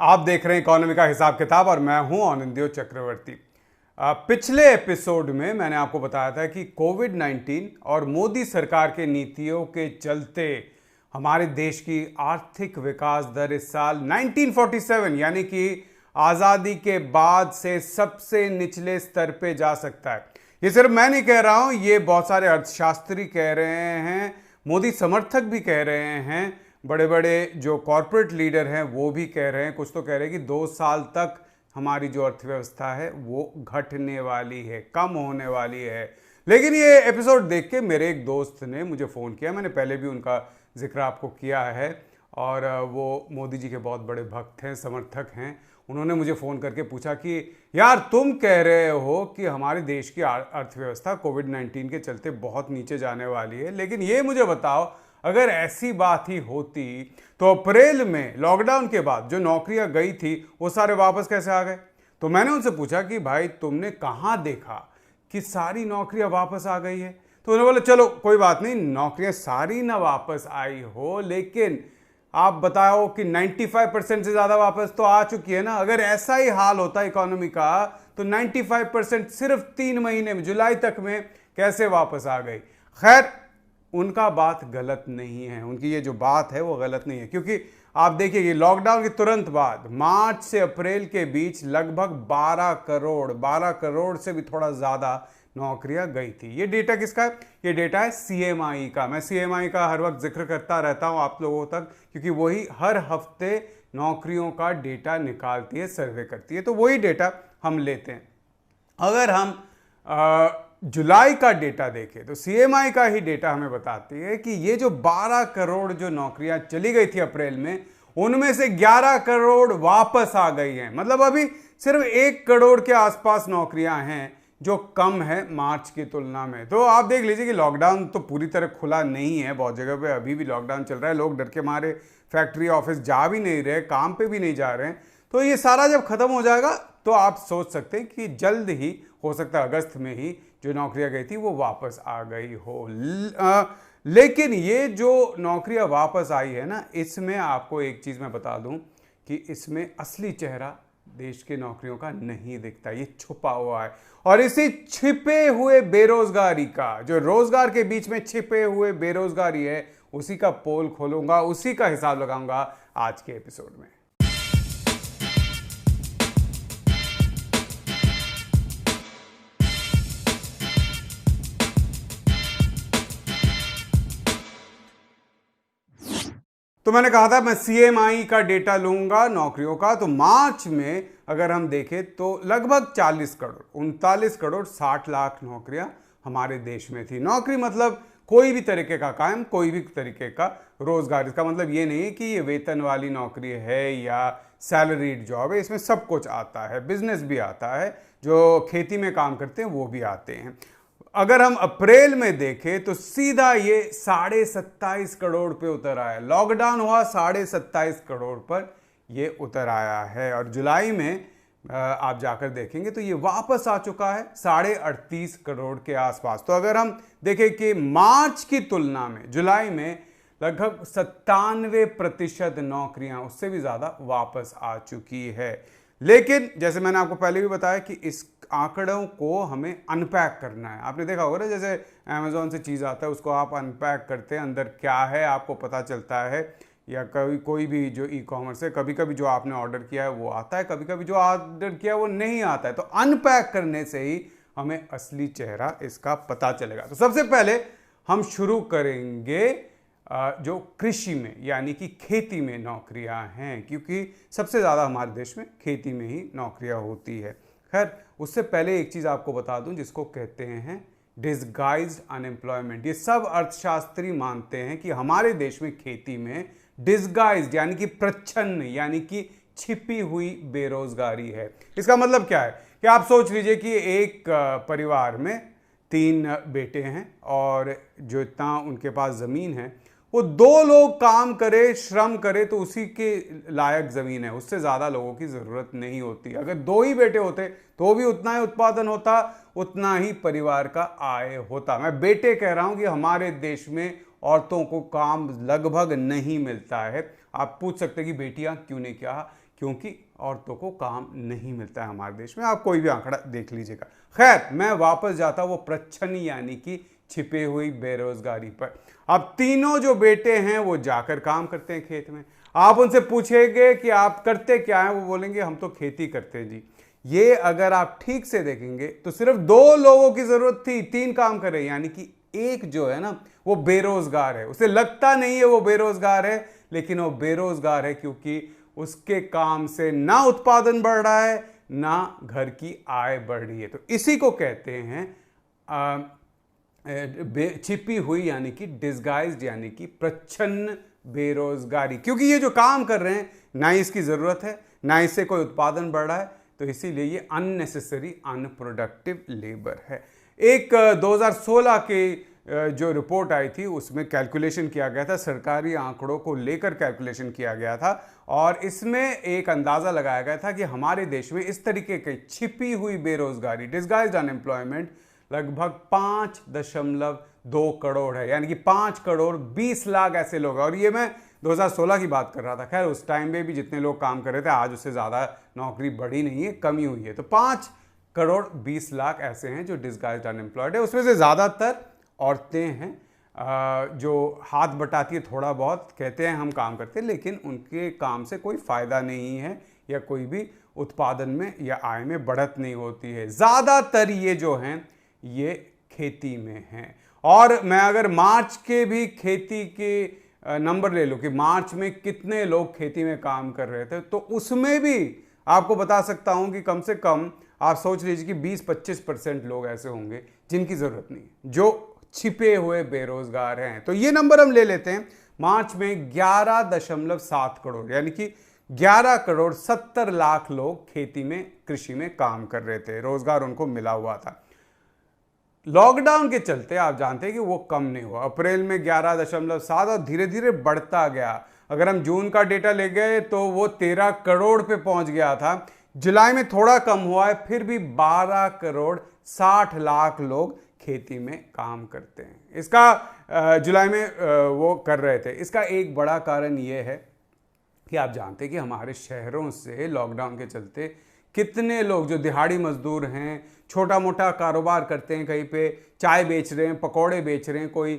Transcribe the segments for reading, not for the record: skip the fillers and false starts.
आप देख रहे हैं इकोनॉमी का हिसाब किताब और मैं हूं आनंदो चक्रवर्ती। पिछले एपिसोड में मैंने आपको बताया था कि कोविड-19 और मोदी सरकार के नीतियों के चलते हमारे देश की आर्थिक विकास दर इस साल 1947 यानी कि आज़ादी के बाद से सबसे निचले स्तर पे जा सकता है। ये सिर्फ मैं नहीं कह रहा हूं, ये बहुत सारे अर्थशास्त्री कह रहे हैं, मोदी समर्थक भी कह रहे हैं, बड़े बड़े जो कॉरपोरेट लीडर हैं वो भी कह रहे हैं। कुछ तो कह रहे हैं कि 2 साल तक हमारी जो अर्थव्यवस्था है वो घटने वाली है, कम होने वाली है। लेकिन ये एपिसोड देख के मेरे एक दोस्त ने मुझे फ़ोन किया, मैंने पहले भी उनका जिक्र आपको किया है, और वो मोदी जी के बहुत बड़े भक्त हैं, समर्थक हैं। उन्होंने मुझे फ़ोन करके पूछा कि यार तुम कह रहे हो कि हमारे देश की अर्थव्यवस्था कोविड-19 के चलते बहुत नीचे जाने वाली है, लेकिन ये मुझे बताओ अगर ऐसी बात ही होती तो अप्रैल में लॉकडाउन के बाद जो नौकरियां गई थी वो सारे वापस कैसे आ गए। तो मैंने उनसे पूछा कि भाई तुमने कहां देखा कि सारी नौकरियां वापस आ गई है। तो उन्होंने बोला चलो कोई बात नहीं, नौकरियां सारी ना वापस आई हो, लेकिन आप बताओ कि 95% से ज़्यादा वापस तो आ चुकी है ना। अगर ऐसा ही हाल होता इकोनॉमी का तो 95% सिर्फ 3 महीने में, जुलाई तक में कैसे वापस आ गई। खैर, उनका बात गलत नहीं है, उनकी ये जो बात है वो गलत नहीं है, क्योंकि आप देखिए कि लॉकडाउन के तुरंत बाद मार्च से अप्रैल के बीच लगभग 12 करोड़ से भी थोड़ा ज़्यादा नौकरियां गई थी। ये डेटा किसका है? ये डेटा है सीएमआई का। मैं सीएमआई का हर वक्त जिक्र करता रहता हूं आप लोगों तक, क्योंकि वही हर हफ्ते नौकरियों का डेटा निकालती है, सर्वे करती है। तो वही डेटा हम लेते हैं। अगर हम जुलाई का डेटा देखें तो सीएमआई का ही डेटा हमें बताती है कि ये जो 12 करोड़ जो नौकरियां चली गई थी अप्रैल में, उनमें से 11 करोड़ वापस आ गई हैं। मतलब अभी सिर्फ 1 करोड़ के आसपास नौकरियां हैं, जो कम है मार्च की तुलना में। तो आप देख लीजिए कि लॉकडाउन तो पूरी तरह खुला नहीं है, बहुत जगह पे अभी भी लॉकडाउन चल रहा है। लोग डर के मारे फैक्ट्री ऑफिस जा भी नहीं रहे, काम पे भी नहीं जा रहे हैं। तो ये सारा जब खत्म हो जाएगा तो आप सोच सकते हैं कि जल्द ही, हो सकता है अगस्त में ही, जो नौकरियां गई थी वो वापस आ गई हो। लेकिन ये जो नौकरियां वापस आई है ना, इसमें आपको एक चीज मैं बता दूं कि इसमें असली चेहरा देश के नौकरियों का नहीं दिखता, ये छुपा हुआ है। और इसी छिपे हुए बेरोजगारी का, जो रोजगार के बीच में छिपे हुए बेरोजगारी है, उसी का पोल खोलूंगा, उसी का हिसाब लगाऊंगा आज के एपिसोड में। तो मैंने कहा था मैं सीएमआई का डेटा लूंगा नौकरियों का। तो मार्च में अगर हम देखें तो लगभग 39 करोड़ 60 लाख नौकरियां हमारे देश में थी। नौकरी मतलब कोई भी तरीके का काम, कोई भी तरीके का रोजगार। इसका मतलब ये नहीं कि ये वेतन वाली नौकरी है या सैलरीड जॉब है, इसमें सब कुछ आता है, बिजनेस भी आता है, जो खेती में काम करते हैं वो भी आते हैं। अगर हम अप्रैल में देखें तो सीधा ये 27.5 करोड़ पे उतर आया। लॉकडाउन हुआ 27.5 करोड़ पर ये उतर आया है। और जुलाई में आप जाकर देखेंगे तो ये वापस आ चुका है 38.5 करोड़ के आसपास। तो अगर हम देखें कि मार्च की तुलना में जुलाई में लगभग 97% नौकरियां, उससे भी ज्यादा वापस आ चुकी है। लेकिन जैसे मैंने आपको पहले भी बताया कि इस आंकड़ों को हमें अनपैक करना है। आपने देखा होगा ना, जैसे अमेज़ॉन से चीज़ आता है उसको आप अनपैक करते हैं, अंदर क्या है आपको पता चलता है। या कोई भी जो ई कॉमर्स है, कभी कभी जो आपने ऑर्डर किया है वो आता है, कभी कभी जो ऑर्डर किया है वो नहीं आता है। तो अनपैक करने से ही हमें असली चेहरा इसका पता चलेगा। तो सबसे पहले हम शुरू करेंगे जो कृषि में यानी कि खेती में नौकरियां हैं, क्योंकि सबसे ज़्यादा हमारे देश में खेती में ही नौकरियां होती है। खैर, उससे पहले एक चीज़ आपको बता दूं जिसको कहते हैं डिसगाइज्ड अनएम्प्लॉयमेंट। ये सब अर्थशास्त्री मानते हैं कि हमारे देश में खेती में डिसगाइज्ड यानी कि प्रच्छन्न यानी कि छिपी हुई बेरोजगारी है। इसका मतलब क्या है कि आप सोच लीजिए कि एक परिवार में 3 बेटे हैं और जो इतना उनके पास ज़मीन है वो 2 लोग काम करे, श्रम करे तो उसी के लायक ज़मीन है, उससे ज़्यादा लोगों की ज़रूरत नहीं होती। अगर 2 ही बेटे होते तो भी उतना ही उत्पादन होता, उतना ही परिवार का आय होता। मैं बेटे कह रहा हूं कि हमारे देश में औरतों को काम लगभग नहीं मिलता है। आप पूछ सकते हैं कि बेटियां क्यों नहीं, क्या क्योंकि औरतों को काम नहीं मिलता है हमारे देश में। आप कोई भी आंकड़ा देख लीजिएगा। खैर, मैं वापस जाता वो प्रच्छन्न यानी कि छिपे हुई बेरोजगारी पर। अब तीनों जो बेटे हैं वो जाकर काम करते हैं खेत में। आप उनसे पूछेंगे कि आप करते क्या हैं, वो बोलेंगे हम तो खेती करते हैं जी। ये अगर आप ठीक से देखेंगे तो सिर्फ 2 लोगों की जरूरत थी, 3 काम कर रहे हैं, यानी कि एक जो है ना वो बेरोजगार है। उसे लगता नहीं है वो बेरोजगार है, लेकिन वो बेरोजगार है क्योंकि उसके काम से ना उत्पादन बढ़ रहा है ना घर की आय बढ़ रही है। तो इसी को कहते हैं छिपी हुई यानी कि डिस्गाइज्ड यानी कि प्रच्छन्न बेरोजगारी। क्योंकि ये जो काम कर रहे हैं ना इसकी जरूरत है ना इससे कोई उत्पादन बढ़ रहा है, तो इसीलिए ये अननेसेसरी अनप्रोडक्टिव लेबर है। एक 2016 के जो रिपोर्ट आई थी उसमें कैलकुलेशन किया गया था, सरकारी आंकड़ों को लेकर कैलकुलेशन किया गया था, और इसमें एक अंदाजा लगाया गया था कि हमारे देश में इस तरीके की छिपी हुई बेरोजगारी डिस्गाइज्ड अनएम्प्लॉयमेंट लगभग 5.2 करोड़ है, यानी कि 5 करोड़ 20 लाख ऐसे लोग हैं। और ये मैं 2016 की बात कर रहा था। खैर, उस टाइम में भी जितने लोग काम कर रहे थे, आज उससे ज़्यादा नौकरी बढ़ी नहीं है, कमी हुई है। तो 5 करोड़ 20 लाख ऐसे हैं जो डिस्गाइज्ड अनएम्प्लॉयड है। उसमें से ज़्यादातर औरतें हैं जो हाथ बटाती है, थोड़ा बहुत कहते हैं हम काम करते हैं, लेकिन उनके काम से कोई फ़ायदा नहीं है या कोई भी उत्पादन में या आय में बढ़त नहीं होती है। ज़्यादातर ये जो हैं ये खेती में हैं। और मैं अगर मार्च के भी खेती के नंबर ले लूँ कि मार्च में कितने लोग खेती में काम कर रहे थे, तो उसमें भी आपको बता सकता हूं कि कम से कम आप सोच लीजिए कि 20-25% लोग ऐसे होंगे जिनकी ज़रूरत नहीं, जो छिपे हुए बेरोजगार हैं। तो ये नंबर हम ले लेते हैं। मार्च में 11.7 करोड़ यानी कि 11 करोड़ 70 लाख लोग खेती में कृषि में काम कर रहे थे, रोजगार उनको मिला हुआ था। लॉकडाउन के चलते आप जानते हैं कि वो कम नहीं हुआ। अप्रैल में 11.7 और धीरे धीरे बढ़ता गया। अगर हम जून का डेटा ले गए तो वो 13 करोड़ पे पहुंच गया था। जुलाई में थोड़ा कम हुआ है, फिर भी 12 करोड़ 60 लाख लोग खेती में काम करते हैं। इसका जुलाई में वो कर रहे थे। इसका एक बड़ा कारण ये है कि आप जानते हैं कि हमारे शहरों से लॉकडाउन के चलते कितने लोग जो दिहाड़ी मजदूर हैं, छोटा मोटा कारोबार करते हैं, कहीं पे चाय बेच रहे हैं, पकौड़े बेच रहे हैं, कोई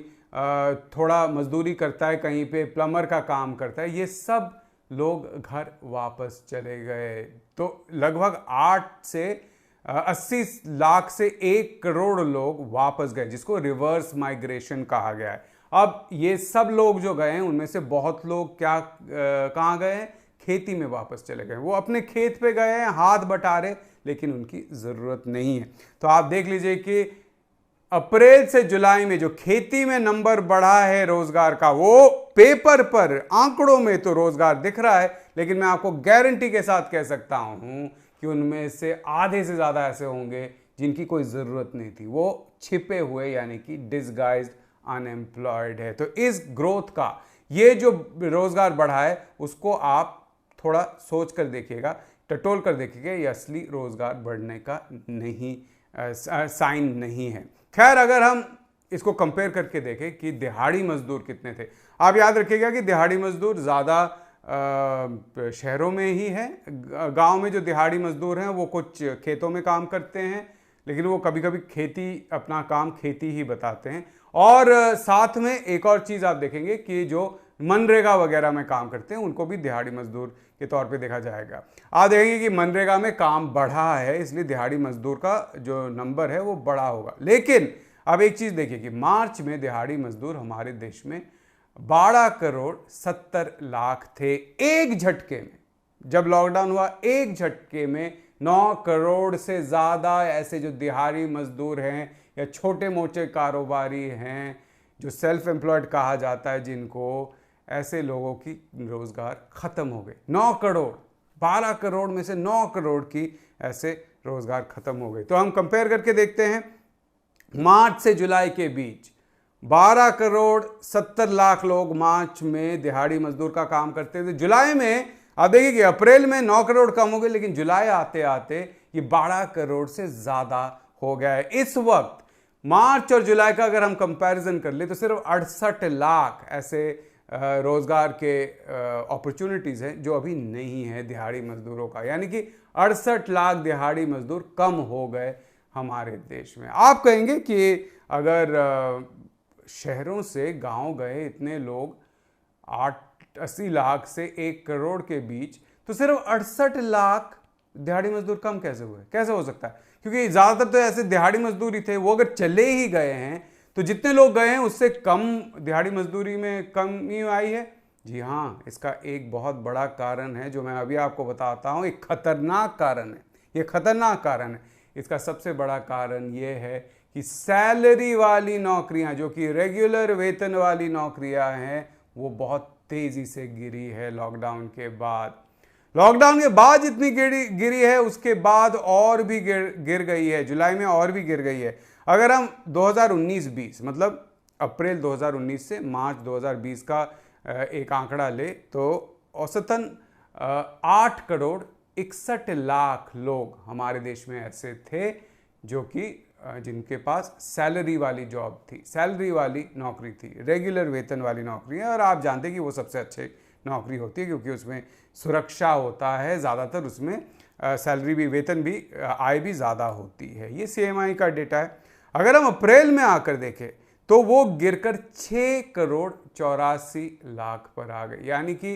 थोड़ा मजदूरी करता है, कहीं पे प्लम्बर का काम करता है, ये सब लोग घर वापस चले गए। तो लगभग 8 से 80 लाख से 1 करोड़ लोग वापस गए, जिसको रिवर्स माइग्रेशन कहा गया है। अब ये सब लोग जो गए हैं उनमें से बहुत लोग कहाँ गए हैं? खेती में वापस चले गए। वो अपने खेत पे गए हैं, हाथ बटारे, लेकिन उनकी ज़रूरत नहीं है। तो आप देख लीजिए कि अप्रैल से जुलाई में जो खेती में नंबर बढ़ा है रोजगार का, वो पेपर पर आंकड़ों में तो रोजगार दिख रहा है, लेकिन मैं आपको गारंटी के साथ कह सकता हूं कि उनमें से आधे से ज़्यादा ऐसे होंगे जिनकी कोई ज़रूरत नहीं थी, वो छिपे हुए यानी कि डिस्गाइज्ड अनएम्प्लॉयड है। तो इस ग्रोथ का ये जो रोजगार बढ़ा है उसको आप थोड़ा सोच कर देखिएगा, टटोल कर देखिएगा, ये असली रोजगार बढ़ने का नहीं साइन नहीं है। खैर, अगर हम इसको कंपेयर करके देखें कि दिहाड़ी मजदूर कितने थे, आप याद रखिएगा कि दिहाड़ी मजदूर ज़्यादा शहरों में ही है। गांव में जो दिहाड़ी मजदूर हैं वो कुछ खेतों में काम करते हैं, लेकिन वो कभी कभी खेती अपना काम खेती ही बताते हैं। और साथ में एक और चीज़ आप देखेंगे कि जो मनरेगा वगैरह में काम करते हैं उनको भी दिहाड़ी मजदूर के तौर पे देखा जाएगा। आप देखेंगे कि मनरेगा में काम बढ़ा है, इसलिए दिहाड़ी मजदूर का जो नंबर है वो बड़ा होगा। लेकिन अब एक चीज़ देखिए कि मार्च में दिहाड़ी मजदूर हमारे देश में 12 करोड़ 70 लाख थे। एक झटके में, जब लॉकडाउन हुआ, एक झटके में 9 करोड़ से ज़्यादा ऐसे जो दिहाड़ी मजदूर हैं या छोटे मोटे कारोबारी हैं, जो सेल्फ एम्प्लॉयड कहा जाता है जिनको, ऐसे लोगों की रोजगार खत्म हो गए। 9 करोड़, 12 करोड़ में से 9 करोड़ की ऐसे रोजगार खत्म हो गए। तो हम कंपेयर करके देखते हैं, मार्च से जुलाई के बीच 12 करोड़ 70 लाख लोग मार्च में दिहाड़ी मजदूर का काम करते थे। जुलाई में आप देखिए कि अप्रैल में 9 करोड़ कम हो गए, लेकिन जुलाई आते आते ये 12 करोड़ से ज़्यादा हो गया है। इस वक्त मार्च और जुलाई का अगर हम कंपैरिजन कर ले तो सिर्फ 68 लाख ऐसे रोज़गार के अपॉर्चुनिटीज़ हैं जो अभी नहीं है दिहाड़ी मजदूरों का, यानी कि 68 लाख दिहाड़ी मजदूर कम हो गए हमारे देश में। आप कहेंगे कि अगर शहरों से गांव गए इतने लोग 80 लाख से 1 करोड़ के बीच, तो सिर्फ 68 लाख दिहाड़ी मजदूर कम कैसे हुए, कैसे हो सकता है? क्योंकि ज़्यादातर तो ऐसे दिहाड़ी मजदूर ही थे, वो अगर चले ही गए हैं तो जितने लोग गए हैं उससे कम दिहाड़ी मजदूरी में कमी आई है। जी हाँ, इसका एक बहुत बड़ा कारण है जो मैं अभी आपको बताता हूँ। एक खतरनाक कारण है, ये खतरनाक कारण है। इसका सबसे बड़ा कारण ये है कि सैलरी वाली नौकरियां, जो कि रेगुलर वेतन वाली नौकरियां हैं, वो बहुत तेजी से गिरी है लॉकडाउन के बाद। लॉकडाउन के बाद जितनी गिरी है उसके बाद और भी गिर गई है, जुलाई में और भी गिर गई है। अगर हम 2019-20 मतलब अप्रैल 2019 से मार्च 2020 का एक आंकड़ा ले तो औसतन 8 करोड़ 61 लाख लोग हमारे देश में ऐसे थे जो कि जिनके पास सैलरी वाली जॉब थी, सैलरी वाली नौकरी थी, रेगुलर वेतन वाली नौकरी है। और आप जानते हैं कि वो सबसे अच्छी नौकरी होती है क्योंकि उसमें सुरक्षा होता है, ज़्यादातर उसमें सैलरी भी, वेतन भी, आय भी ज़्यादा होती है। ये CMI का डेटा है। अगर हम अप्रैल में आकर देखें तो वो गिरकर 6 करोड़ 84 लाख पर आ गए, यानी कि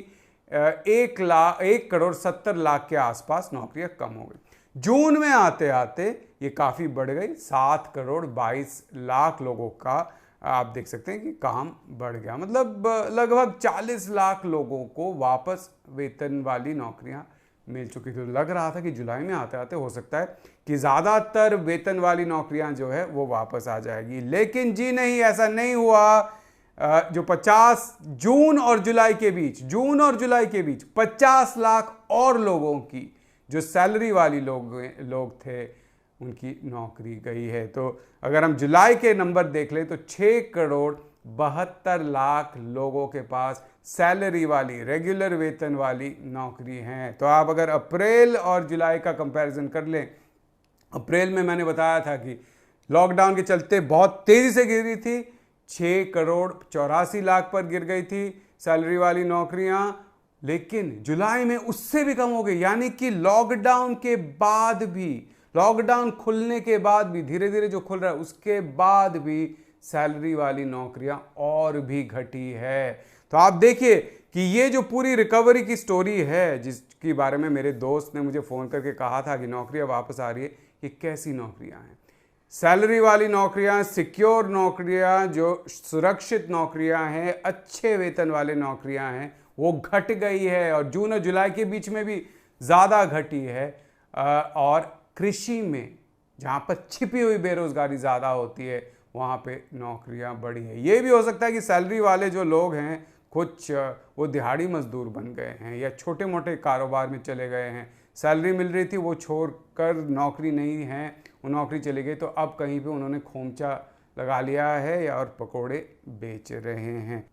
1 करोड़ 70 लाख के आसपास नौकरियां कम हो गई। जून में आते आते ये काफ़ी बढ़ गई, 7 करोड़ 22 लाख लोगों का आप देख सकते हैं कि काम बढ़ गया। मतलब लगभग 40 लाख लोगों को वापस वेतन वाली नौकरियां मिल चुकी थी। लग रहा था कि जुलाई में आते आते हो सकता है कि ज़्यादातर वेतन वाली नौकरियां जो है वो वापस आ जाएगी, लेकिन जी नहीं, ऐसा नहीं हुआ। जो 50 जून और जुलाई के बीच 50 लाख और लोगों की जो सैलरी वाली लोग थे उनकी नौकरी गई है। तो अगर हम जुलाई के नंबर देख लें तो 6 करोड़ 72 लाख लोगों के पास सैलरी वाली, रेगुलर वेतन वाली नौकरी हैं। तो आप अगर अप्रैल और जुलाई का कंपैरिजन कर लें, अप्रैल में मैंने बताया था कि लॉकडाउन के चलते बहुत तेजी से गिरी थी, 6 करोड़ 84 लाख पर गिर गई थी सैलरी वाली नौकरियां, लेकिन जुलाई में उससे भी कम हो गई। यानी कि लॉकडाउन के बाद भी, लॉकडाउन खुलने के बाद भी, धीरे धीरे जो खुल रहा है उसके बाद भी सैलरी वाली नौकरियां और भी घटी है। तो आप देखिए कि ये जो पूरी रिकवरी की स्टोरी है जिसके बारे में मेरे दोस्त ने मुझे फ़ोन करके कहा था कि नौकरियां वापस आ रही है, ये कैसी नौकरियां हैं? सैलरी वाली नौकरियां, सिक्योर नौकरियां, जो सुरक्षित नौकरियां हैं, अच्छे वेतन वाले नौकरियां हैं, वो घट गई है और जून और जुलाई के बीच में भी ज़्यादा घटी है। और कृषि में जहाँ पर छिपी हुई बेरोजगारी ज़्यादा होती है वहाँ पे नौकरियाँ बढ़ी है। ये भी हो सकता है कि सैलरी वाले जो लोग हैं कुछ वो दिहाड़ी मजदूर बन गए हैं या छोटे मोटे कारोबार में चले गए हैं, सैलरी मिल रही थी वो छोड़कर, नौकरी नहीं है वो नौकरी चली गई, तो अब कहीं पे उन्होंने खोमचा लगा लिया है और पकोड़े बेच रहे हैं।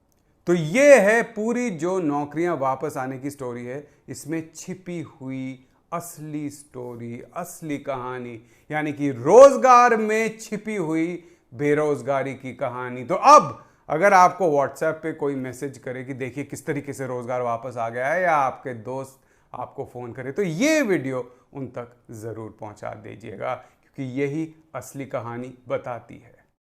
तो ये है पूरी जो नौकरियां वापस आने की स्टोरी है, इसमें छिपी हुई असली स्टोरी, असली कहानी, यानी कि रोजगार में छिपी हुई बेरोजगारी की कहानी। तो अब अगर आपको व्हाट्सएप पे कोई मैसेज करे कि देखिए किस तरीके से रोजगार वापस आ गया है, या आपके दोस्त आपको फोन करे, तो ये वीडियो उन तक जरूर पहुंचा दीजिएगा क्योंकि यही असली कहानी बताती है।